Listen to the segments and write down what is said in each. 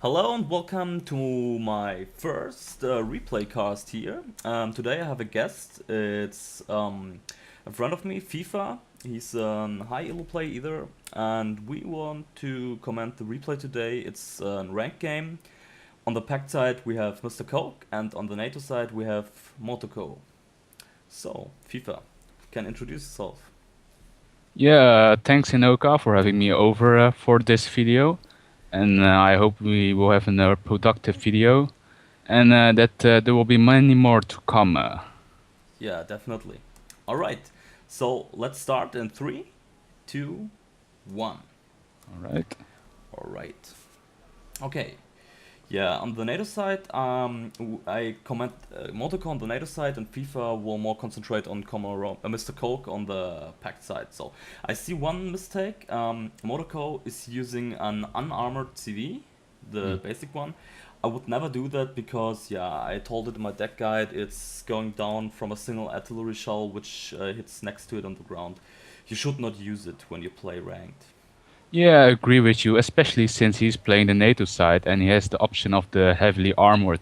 Hello and welcome to my first replay cast here. Today I have a guest. It's a friend of me, FIFA. He's a high elo play either, and we want to comment the replay today. It's a ranked game. On the pact side we have MrCoke, and on the NATO side we have Motoko. So, FIFA, can introduce yourself. Yeah, thanks Inoka for having me over for this video, and I hope we will have another productive video, and that there will be many more to come. Yeah, definitely. Alright, so let's start in 3, 2, 1. Alright. Alright. Okay. Yeah, on the NATO side, I comment Motoko on the NATO side, and FIFA will more concentrate on Mr. Coke on the pact side. So I see one mistake. Motoko is using an unarmored CV, the basic one. I would never do that because, yeah, I told it in my deck guide, it's going down from a single artillery shell which hits next to it on the ground. You should not use it when you play ranked. Yeah, I agree with you, especially since he's playing the NATO side and he has the option of the heavily armored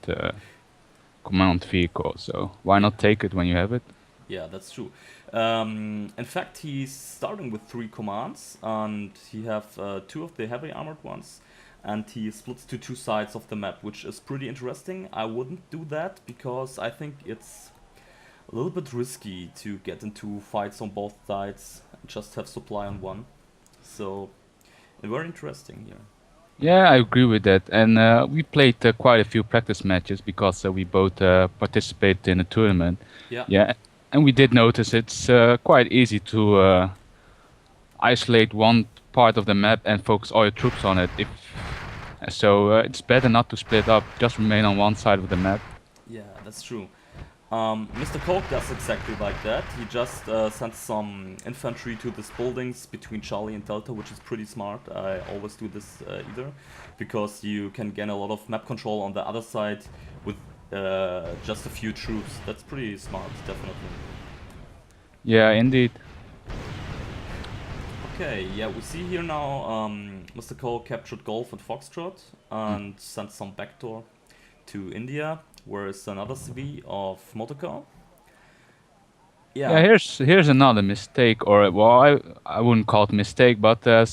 command vehicle. So why not take it when you have it? Yeah, that's true. In fact, he's starting with 3 commands, and he have 2 of the heavy armored ones, and he splits to 2 sides of the map, which is pretty interesting. I wouldn't do that because I think it's a little bit risky to get into fights on both sides and just have supply on one. So, very interesting here. Yeah, I agree with that. And we played quite a few practice matches because we both participated in a tournament. Yeah. Yeah, and we did notice it's quite easy to isolate one part of the map and focus all your troops on it. So it's better not to split up, just remain on one side of the map. Yeah, that's true. Mr. Coke does exactly like that. He just sends some infantry to these buildings between Charlie and Delta, which is pretty smart. I always do this either, because you can gain a lot of map control on the other side with just a few troops. That's pretty smart, definitely. Yeah, indeed. Okay, yeah, we see here now Mr. Coke captured Golf and Foxtrot and sent some backdoor to India. Whereas another CV of Motoko. Yeah, here's another mistake, or well, I wouldn't call it mistake, but a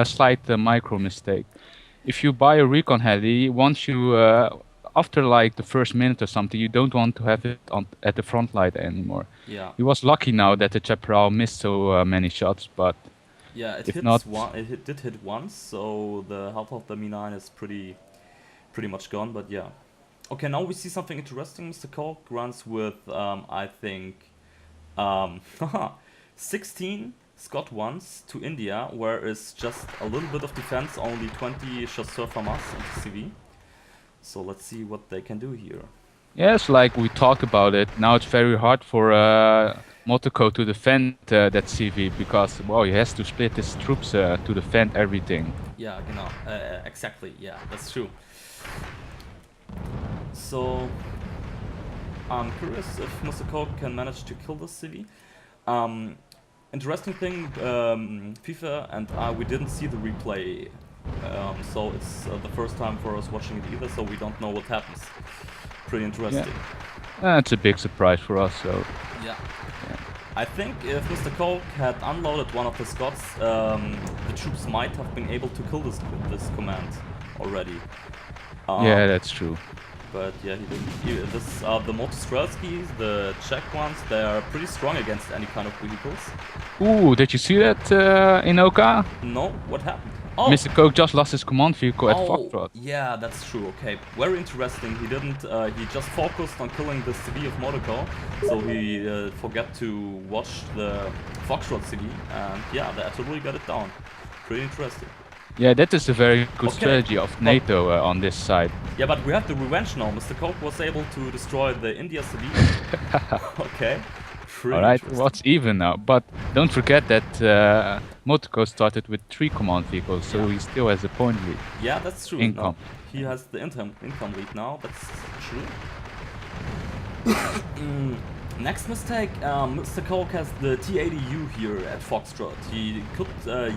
slight micro mistake. If you buy a recon heli, once you after like the first minute or something, you don't want to have it at the front light anymore. Yeah. He was lucky now that the Chaparral missed so many shots, but yeah, it if hits not, it did hit once, so the half of the Mi-9 is pretty much gone. But yeah. Okay, now we see something interesting. Mr. Coke runs with, I think, 16 Scott ones to India, where it's just a little bit of defense, only 20 chasseurs from us into CV. So let's see what they can do here. Yes, like we talked about it, now it's very hard for Motoko to defend that CV because, well, he has to split his troops to defend everything. Yeah, genau. Exactly, yeah, that's true. So, I'm curious if Mr. Coke can manage to kill this CV. Interesting thing, FIFA and I, we didn't see the replay, so it's the first time for us watching it either, so we don't know what happens. Pretty interesting. Yeah. It's a big surprise for us, so... Yeah. I think if Mr. Coke had unloaded one of the Scots, the troops might have been able to kill this command already. Yeah, that's true. But yeah, he didn't. The Motostrelskis, the Czech ones, they are pretty strong against any kind of vehicles. Ooh, did you see that, Inoka? No, what happened? Oh! Mr. Coke just lost his command vehicle at Foxtrot. Yeah, that's true. Okay, very interesting. He didn't. He just focused on killing the CV of Motoko, so he forgot to watch the Foxtrot CV, and yeah, the artillery got it down. Pretty interesting. Yeah, that is a very good strategy of NATO on this side. Yeah, but we have the revenge now. Mr. Coke was able to destroy the India CV. Okay. Alright, what's even now? But don't forget that Motoko started with 3 command vehicles, so he still has a point lead. Yeah, that's true. Income. No, he has the income lead now, that's true. Next mistake, Mr. Coke has the T-80U here at Foxtrot. He could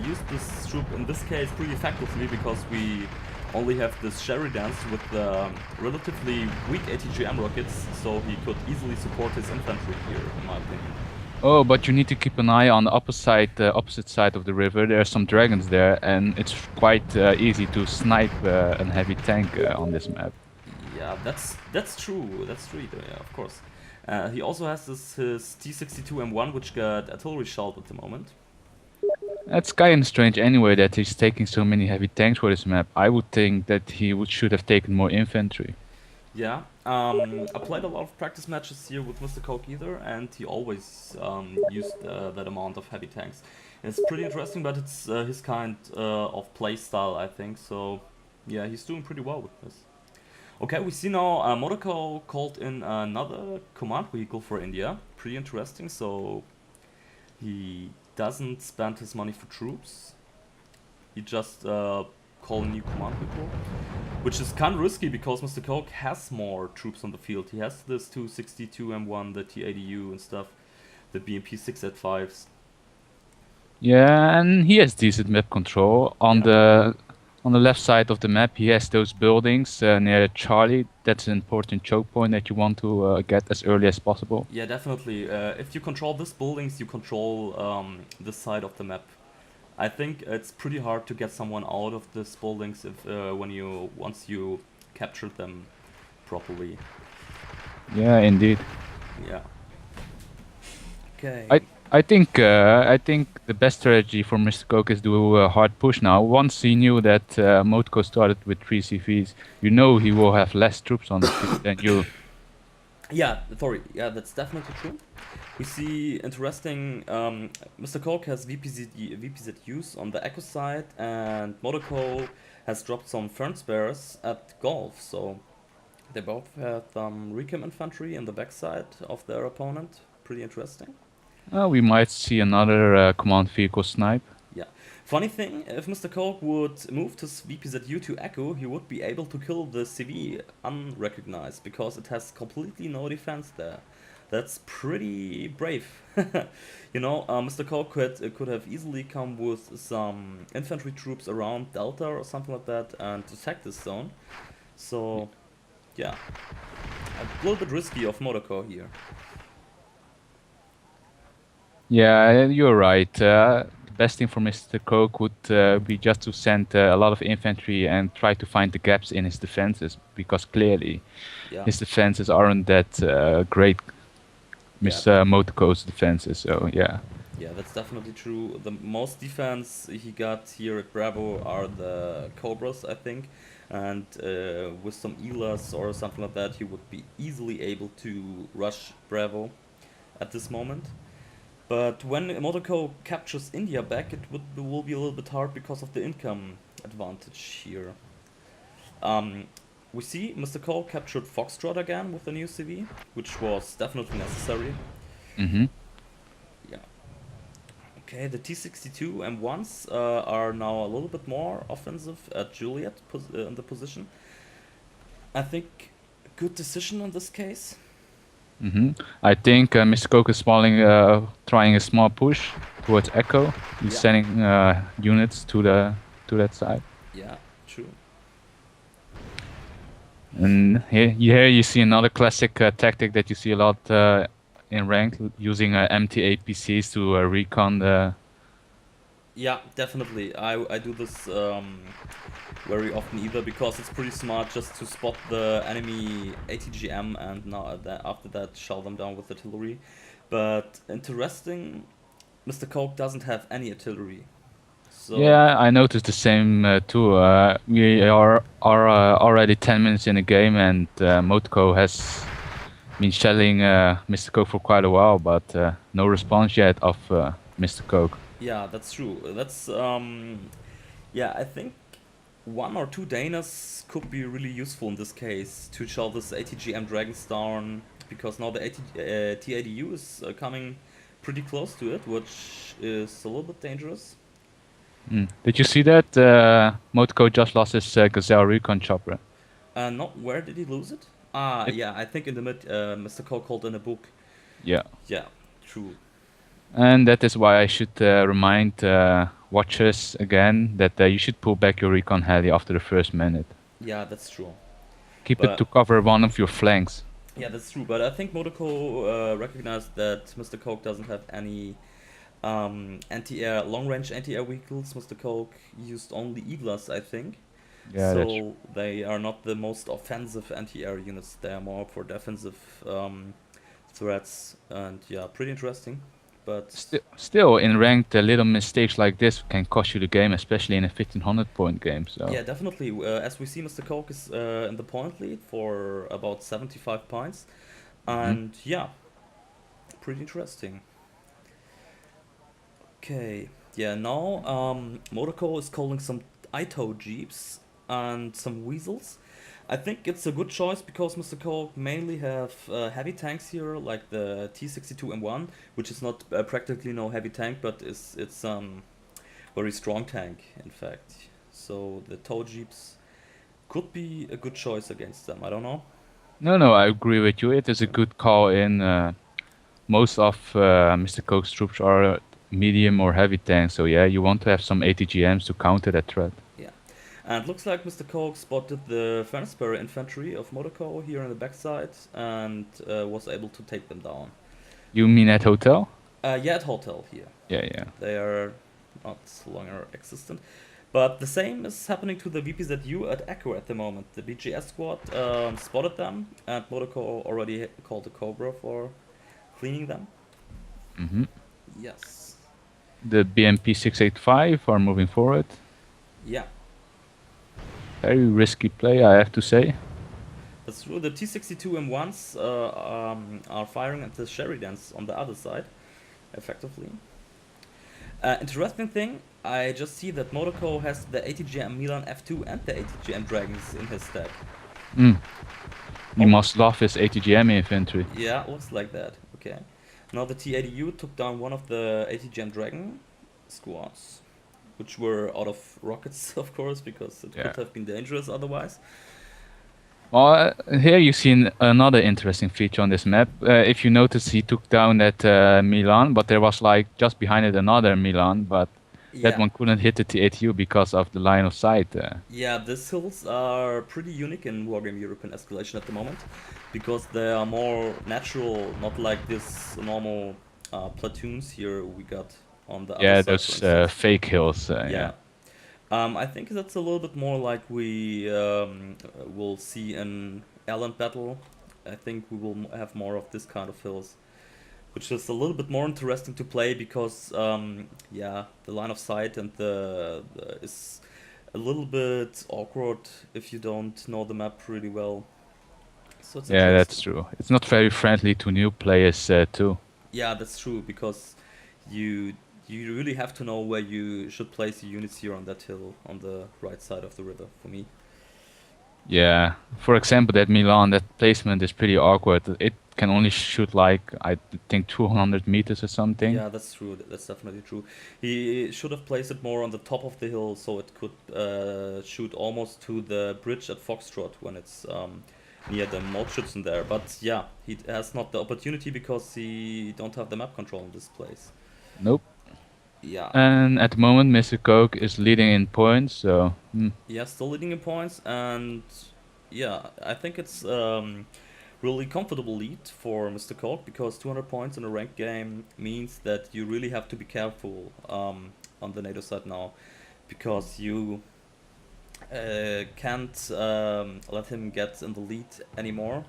use this troop in this case pretty effectively because we only have this Sheridans with relatively weak ATGM rockets, so he could easily support his infantry here, in my opinion. Oh, but you need to keep an eye on the opposite side of the river. There are some dragons there, and it's quite easy to snipe a heavy tank on this map. Yeah, that's true. That's true. Yeah, of course. He also has his T-62M1, which got artillery shot at the moment. That's kind of strange anyway that he's taking so many heavy tanks for this map. I would think that he should have taken more infantry. Yeah, I played a lot of practice matches here with MrCoke either, and he always used that amount of heavy tanks. And it's pretty interesting, but it's his kind of play style, I think. So, yeah, he's doing pretty well with this. Okay, we see now Motoko called in another command vehicle for India. Pretty interesting. So he doesn't spend his money for troops. He just call a new command vehicle, which is kind of risky because MrCoke has more troops on the field. He has this 262M1, the T80U and stuff, the BMP 685s. Yeah, and he has decent map control. On the left side of the map, he has those buildings near Charlie. That's an important choke point that you want to get as early as possible. Yeah, definitely. If you control these buildings, you control this side of the map. I think it's pretty hard to get someone out of these buildings if once you captured them properly. Yeah, indeed. Yeah. Okay. I think the best strategy for MrCoke is do a hard push now. Once he knew that Motoko started with 3 CVs, you know he will have less troops on the field than you. Yeah, sorry. Yeah, that's definitely true. We see interesting. MrCoke has VPZUs on the Echo side, and Motoko has dropped some Fern Spares at Golf. So they both have recon infantry in the backside of their opponent. Pretty interesting. We might see another command vehicle snipe. Yeah. Funny thing, if MrCoke would move his VPZU to Echo, he would be able to kill the CV unrecognized because it has completely no defense there. That's pretty brave. You know, MrCoke could have easily come with some infantry troops around Delta or something like that and attack this zone. So, yeah. A little bit risky of Motoko here. Yeah, you're right. The best thing for MrCoke would be just to send a lot of infantry and try to find the gaps in his defenses, because clearly his defenses aren't that great. Motoko's defenses, so yeah. Yeah, that's definitely true. The most defense he got here at Bravo are the Cobras, I think. And with some Elas or something like that, he would be easily able to rush Bravo at this moment. But when Motoko captures India back, it will be a little bit hard because of the income advantage here. We see MrCoke captured Foxtrot again with the new CV, which was definitely necessary. Mm-hmm. Yeah. Okay, the T62 M1s are now a little bit more offensive at Juliet in the position. I think good decision in this case. Mm-hmm. I think MrCoke is trying a small push towards Echo. He's sending units to that side. Yeah, true. And here you see another classic tactic that you see a lot in ranked, using empty APCs to recon the... Yeah, definitely. I do this very often either because it's pretty smart just to spot the enemy ATGM and now after that shell them down with artillery. But interesting, MrCoke doesn't have any artillery. So yeah, I noticed the same too. We are already 10 minutes in the game, and Motoko has been shelling MrCoke for quite a while, but no response yet of MrCoke. Yeah, that's true. That's yeah, I think 1 or 2 Danas could be really useful in this case to shell this ATGM Dragons down, because now the T80U is coming pretty close to it, which is a little bit dangerous. Did you see that Motoko just lost his Gazelle Recon Chopper? No, where did he lose it? Yeah, I think in the mid, MrCoke called in a book. Yeah. Yeah, true. And that is why I should remind watches again that you should pull back your recon heli after the first minute. Yeah, that's true. Keep it to cover one of your flanks. Yeah, that's true. But I think Motoko recognized that MrCoke doesn't have any anti-air, long-range anti-air vehicles. MrCoke used only Eagles, I think. Yeah, that's true. So they are not the most offensive anti-air units. They are more for defensive threats, and yeah, pretty interesting. But Still, in ranked, little mistakes like this can cost you the game, especially in a 1500 point game. So yeah, definitely. As we see, MrCoke is in the point lead for about 75 points, and yeah, pretty interesting. Okay, yeah, now Motoko is calling some Ito Jeeps and some Weasels. I think it's a good choice because MrCoke mainly have heavy tanks here, like the T62 M1, which is not practically no heavy tank, but it's very strong tank, in fact. So the tow jeeps could be a good choice against them. I don't know. No, I agree with you. It is a good call in. Most of MrCoke's troops are medium or heavy tanks, so yeah, you want to have some ATGMs to counter that threat. Yeah. And it looks like MrCoke spotted the furnace bearer infantry of Motoko here on the backside and was able to take them down. You mean at hotel? Yeah, at hotel here. Yeah. They are not longer existent. But the same is happening to the VPZU at Echo at the moment. The BGS squad spotted them, and Motoko already called the Cobra for cleaning them. Yes. The BMP 685 are moving forward. Yeah. Very risky play, I have to say. That's true. The T62 M1s are firing at the Sheridans on the other side, effectively. Interesting thing, I just see that Motoko has the ATGM Milan F2 and the ATGM Dragons in his stack. You must love his ATGM infantry. Yeah, looks like that. Okay. Now the T80U took down one of the ATGM Dragon squads, which were out of rockets, of course, because it could have been dangerous otherwise. Well, here you see another interesting feature on this map. If you notice, he took down that Milan, but there was like just behind it another Milan, but that one couldn't hit the T80U because of the line of sight. Yeah, these hills are pretty unique in Wargame Europe and Escalation at the moment, because they are more natural, not like this normal platoons here we got on the other side. Yeah, those fake hills. I think that's a little bit more like we will see in Island Battle. I think we will have more of this kind of hills, which is a little bit more interesting to play because, yeah, the line of sight and the is a little bit awkward if you don't know the map really well. So it's that's true. It's not very friendly to new players too. Yeah, that's true because you really have to know where you should place your units here on that hill on the right side of the river for me. Yeah, for example, that Milan, that placement is pretty awkward. It can only shoot like, I think 200 meters or something. Yeah, that's true. That's definitely true. He should have placed it more on the top of the hill so it could shoot almost to the bridge at Foxtrot when it's near the Mordschützen there. But yeah, he has not the opportunity because he don't have the map control in this place. Nope. Yeah. And at the moment, MrCoke is leading in points, so... Yeah, still leading in points, and yeah, I think it's really comfortable lead for MrCoke because 200 points in a ranked game means that you really have to be careful on the NATO side now, because you can't let him get in the lead anymore.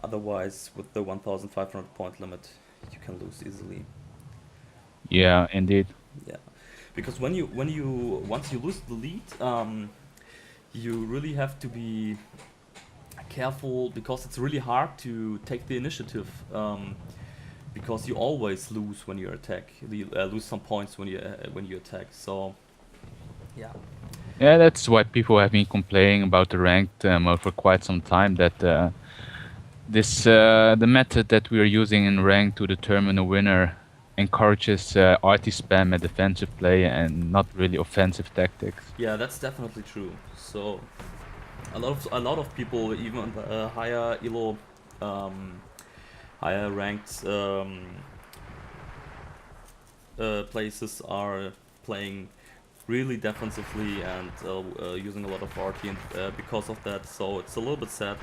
Otherwise, with the 1,500 point limit, you can lose easily. Yeah, indeed. Yeah, because once you lose the lead, you really have to be careful because it's really hard to take the initiative. Because you always lose when you attack. You lose some points when you attack. So, yeah. Yeah, that's why people have been complaining about the ranked mode for quite some time. That the method that we are using in ranked to determine a winner encourages RT spam and defensive play and not really offensive tactics. Yeah, that's definitely true. So a lot of people, even higher elo, higher ranked places, are playing really defensively and using a lot of RT, and because of that, so it's a little bit sad.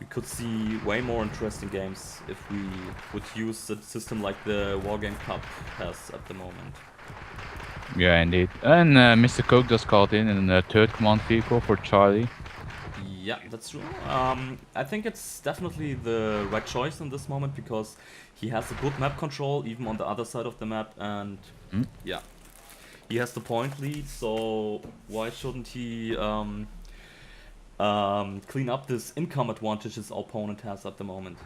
We could see way more interesting games if we would use a system like the Wargame Cup has at the moment. Yeah, indeed. And Mr. Coke just called in the third command vehicle for Charlie. Yeah, that's true. I think it's definitely the right choice in this moment because he has a good map control even on the other side of the map, and yeah, he has the point lead, so why shouldn't he clean up this income advantage his opponent has at the moment?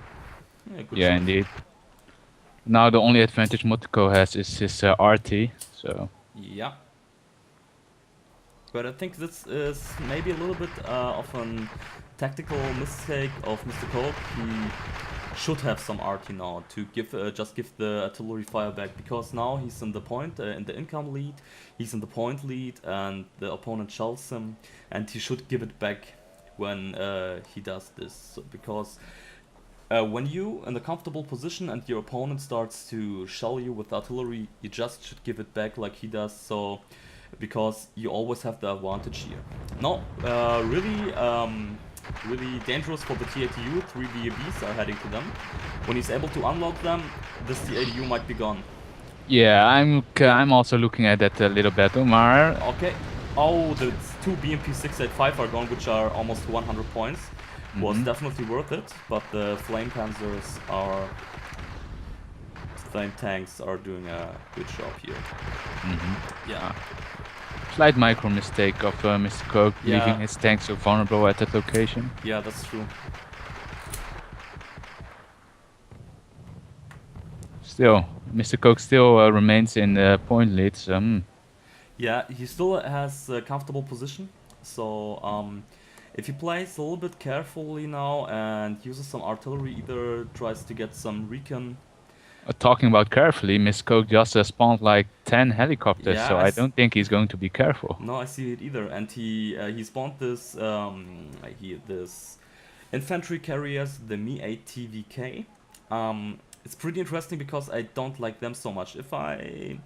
Yeah, indeed. Now the only advantage Motoko has is his RT, so... Yeah. But I think this is maybe a little bit of a tactical mistake of MrCokelikot. He should have some RT now to give just give the artillery fire back, because now he's in the point, in the income lead, he's in the point lead, and the opponent shells him, and he should give it back when he does this, because when you in the comfortable position and your opponent starts to shell you with artillery, you just should give it back like he does, so because you always have the advantage here. No, really dangerous for the TATU. 3 VABs are heading to them. When he's able to unlock them, this TATU might be gone. Yeah, I'm also looking at that a little bit, Omar. Okay. Oh, the 2 BMP 685 are gone, which are almost 100 points. Was definitely worth it, but the Flame Panzers are... Flame Tanks are doing a good job here. Yeah. Slight micro mistake of Mr. Coke leaving his tank so vulnerable at that location. Yeah, that's true. Still, Mr. Coke still remains in the point lead. So, yeah, he still has a comfortable position. So if he plays a little bit carefully now and uses some artillery, either tries to get some recon. Talking about carefully, Mr. Coke just spawned like 10 helicopters, so I don't think he's going to be careful. No, I see it either. And he spawned this this infantry carriers, the Mi-8 TVK. It's pretty interesting because I don't like them so much. If I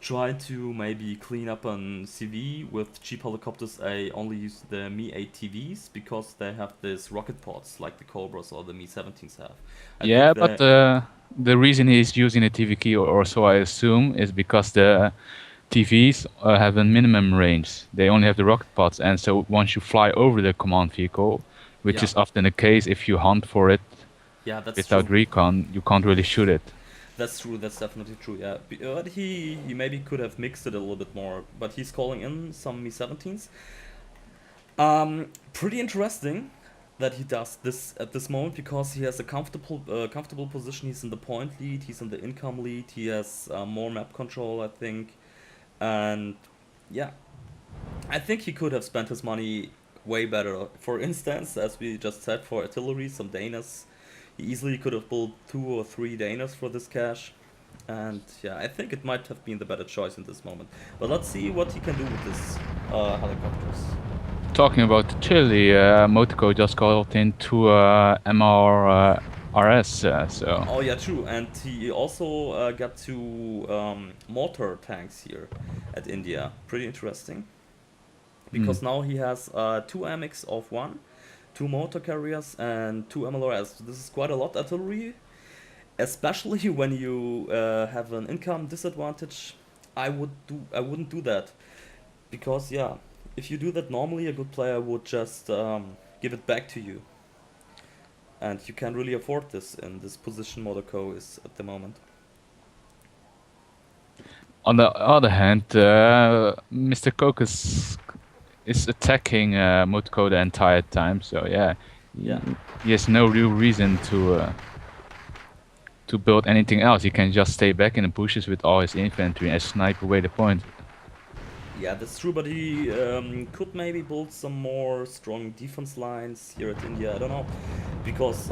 try to maybe clean up on CV with cheap helicopters, I only use the Mi-8 TVs because they have this rocket pods like the Cobras or the Mi-17s have. Yeah, but the reason he's using a TVK, or so I assume, is because the TVs have a minimum range. They only have the rocket pods, and so once you fly over the command vehicle, which is often the case if you hunt for it without recon, you can't really shoot it. That's true, that's definitely true, yeah. But he maybe could have mixed it a little bit more, but he's calling in some Mi-17s. Pretty interesting that he does this at this moment, because he has a comfortable position. He's in the point lead, he's in the income lead, he has more map control, I think, and yeah, I think he could have spent his money way better. For instance, as we just said, for artillery, some Danas, he easily could have built 2 or 3 Danas for this cash, and yeah, I think it might have been the better choice in this moment. But let's see what he can do with this helicopters. Talking about Chile, Motoko just called in 2 MRRS, so... Oh yeah, true, and he also got 2 mortar tanks here at India. Pretty interesting. Because now he has 2 AMX of 1, 2 mortar carriers, and 2 MLRS. This is quite a lot artillery, especially when you have an income disadvantage. I wouldn't do that, because yeah, if you do that normally, a good player would just give it back to you. And you can't really afford this in this position Motoko is at the moment. On the other hand, Mr. Coke is attacking Motoko the entire time, so yeah, he has no real reason to build anything else. He can just stay back in the bushes with all his infantry and snipe away the point. Yeah, that's true, but he could maybe build some more strong defense lines here at India. I don't know, because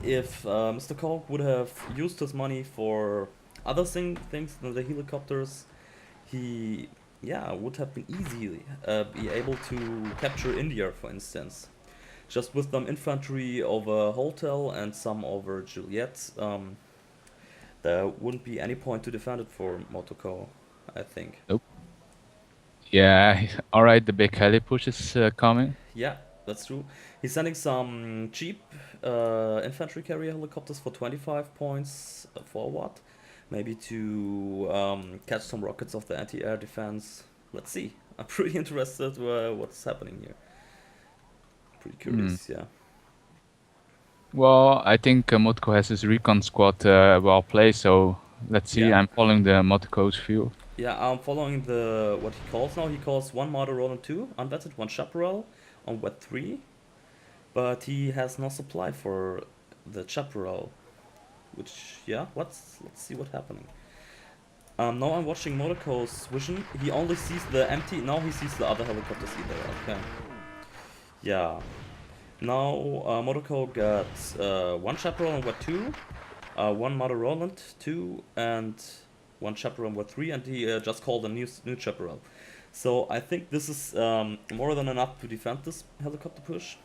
if Mr. Coke would have used his money for other things than the helicopters, he would have been easily be able to capture India, for instance. Just with some infantry over Hotel and some over Juliet. there wouldn't be any point to defend it for Motoko, I think. Nope. Yeah, alright, the big heli push is coming. Yeah, that's true. He's sending some cheap infantry carrier helicopters for 25 points forward. Maybe to catch some rockets of the anti-air defense. Let's see. I'm pretty interested what's happening here. Pretty curious, yeah. Well, I think Motoko has his recon squad well placed, so let's see. Yeah. I'm following the Motoko's view. Yeah, I'm following the what he calls now. He calls one Marder Roland 2 unvetted, one Chaparral on wet 3, but he has no supply for the Chaparral. Which, yeah, let's see what's happening. Now I'm watching Motoko's vision. He only sees the empty. Now he sees the other helicopters either. Okay. Yeah. Now Motoko got one Chaparral on wet 2, one Marder Roland 2, and one Chaparral on wet 3, and he just called a new Chaparral. So I think this is more than enough to defend this helicopter push.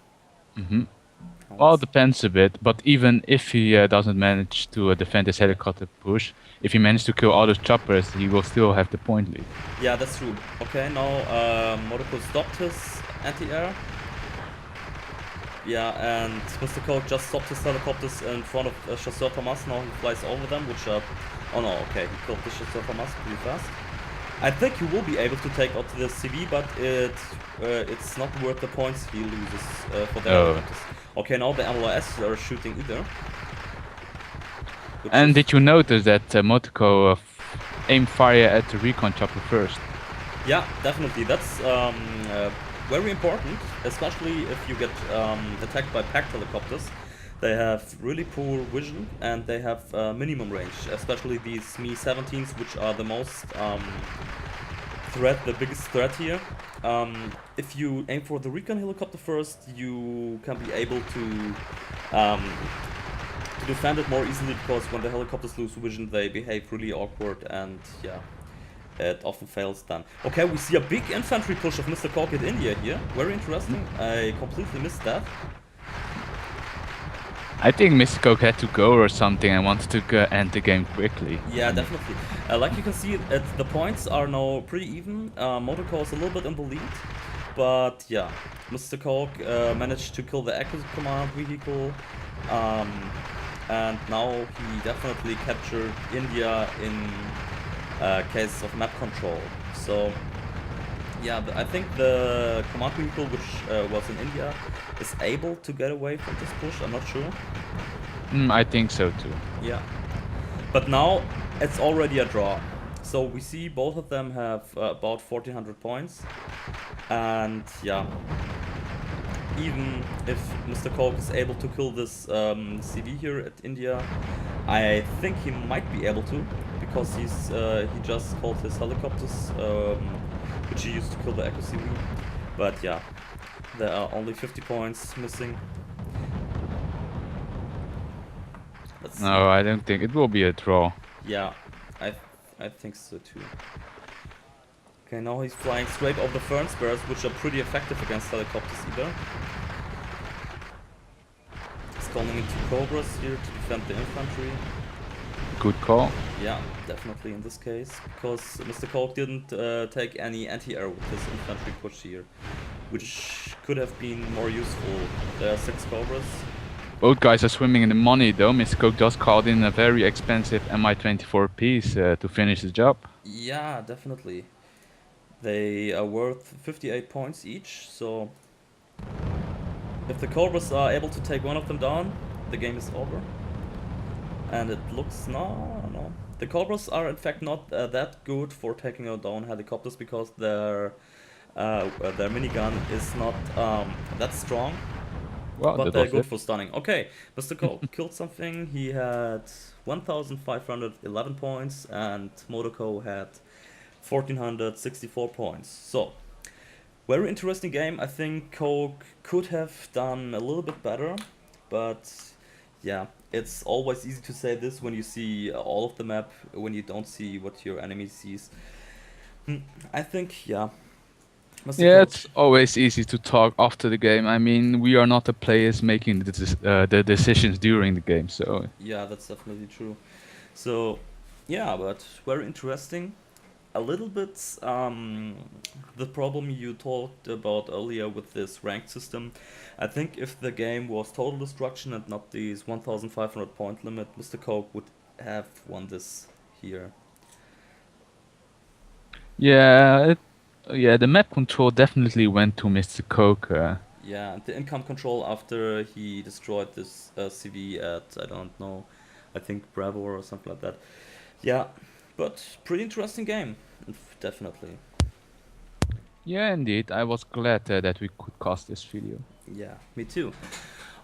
Well, it depends a bit, but even if he doesn't manage to defend his helicopter push, if he manages to kill all those choppers, he will still have the point lead. Yeah, that's true. Okay, now Motoko stopped his anti-air. Yeah, and MrCoke just stopped his helicopters in front of Chasseur Thomas. Now he flies over them, which are... Oh no, okay, he killed the Chasseur Thomas pretty fast. I think he will be able to take out the CV, but it's not worth the points he loses for their helicopters. Okay, now the MLS are shooting either. And did you notice that Motoko aimed fire at the recon chopper first? Yeah, definitely. That's very important, especially if you get attacked by packed helicopters. They have really poor vision and they have minimum range, especially these Mi-17s, which are the most the biggest threat here. If you aim for the recon helicopter first, you can be able to defend it more easily, because when the helicopters lose vision, they behave really awkward, and yeah, it often fails then. Okay, we see a big infantry push of MrCoke in India here. Very interesting. I completely missed that. I think MrCoke had to go or something and wanted to end the game quickly. Yeah, definitely. Like you can see, the points are now pretty even. Motoko is a little bit in the lead, but yeah, MrCoke managed to kill the Echo Command vehicle, and now he definitely captured India in case of map control. So yeah, I think the command vehicle, which was in India, is able to get away from this push. I'm not sure. I think so too. Yeah, but now it's already a draw. So we see both of them have about 1400 points, and yeah, even if MrCoke is able to kill this CV here at India, I think he might be able to, because he just called his helicopters, which he used to kill the Echo CV. But yeah, there are only 50 points missing. Let's see. No, I don't think it will be a draw. Yeah, I think so too. Okay, now he's flying straight over the Fern Spears, which are pretty effective against helicopters either. He's calling in 2 Cobras here to defend the infantry. Good call. Yeah, definitely in this case, because MrCoke didn't take any anti-air with his infantry push here, which could have been more useful. There are 6 Cobras. Both guys are swimming in the money though. MrCoke just called in a very expensive Mi-24 piece to finish the job. Yeah, definitely. They are worth 58 points each, so if the Cobras are able to take one of them down, the game is over. And it looks... no. The Cobras are in fact not that good for taking down helicopters, because their minigun is not that strong. Well, but they're good for stunning. Okay, MrCoke killed something. He had 1,511 points, and Motoko had 1,464 points. So, very interesting game. I think Coke could have done a little bit better, but yeah, it's always easy to say this when you see all of the map, when you don't see what your enemy sees. I think, yeah. Yeah, it's always easy to talk after the game. I mean, we are not the players making the decisions during the game, so... Yeah, that's definitely true. So, yeah, but very interesting. A little bit the problem you talked about earlier with this ranked system. I think if the game was total destruction and not these 1,500 point limit, Mr. Coke would have won this here. Yeah, yeah, the map control definitely went to Mr. Coke. Yeah, the income control after he destroyed this CV at, I don't know, I think Bravo or something like that. Yeah, but pretty interesting game, definitely. Yeah, indeed. I was glad that we could cast this video. Yeah, me too.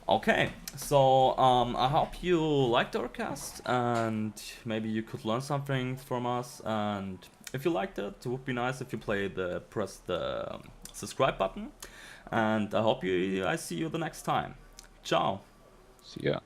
Okay, so I hope you liked our cast and maybe you could learn something from us. And if you liked it would be nice if you press the subscribe button. And I hope I see you the next time. Ciao. See ya.